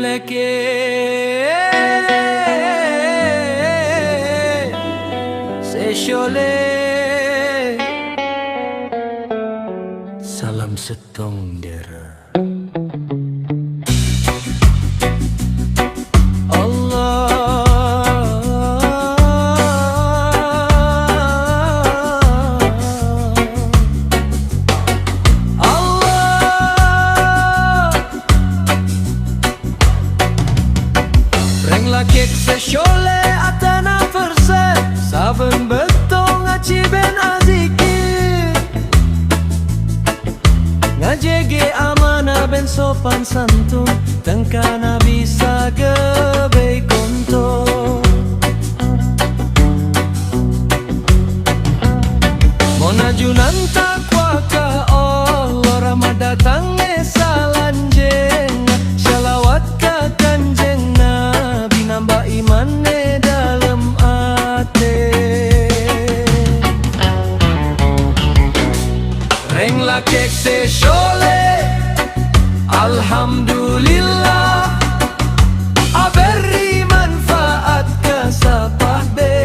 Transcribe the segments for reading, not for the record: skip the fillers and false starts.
leke se shole salam setong dera kek se shole atana verse saben betong aci ben azikir ngajege amana ben sopan santun tengkana bisa gebei konto monajunan takwa ka Allah ramadatang salanjeng shalawat ka kanjeng nambah imannya dalam hati reng lakek se shole alhamdulillah aberi manfaat kasapah be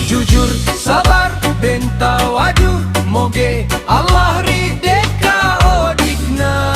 jujur sabar ben tawaduh moge Allah rideka odikna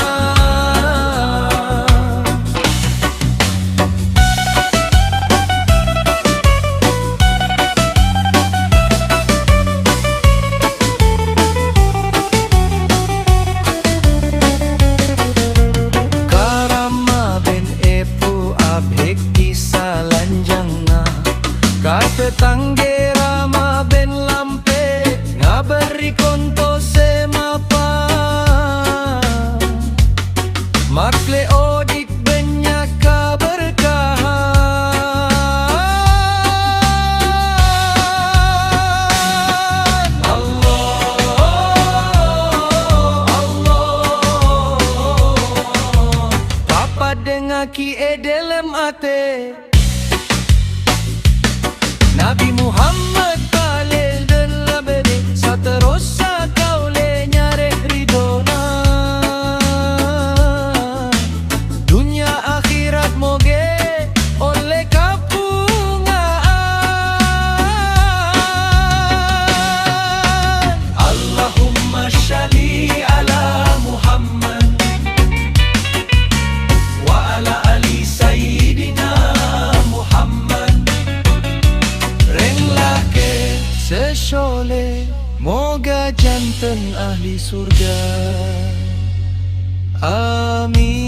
Kapetanggera ma ben lampe ngaberi konto semapa makle odik banyak keberkahan Allah papa dengaki edelem ate Nabi Muhammad palel dan labede saterosa kaule nyare ridona dunia akhirat moge oleh kapungaan Allahumma sholli ala Muhammad wa ala ali sayyidina se shole moga jantan ahli surga amin.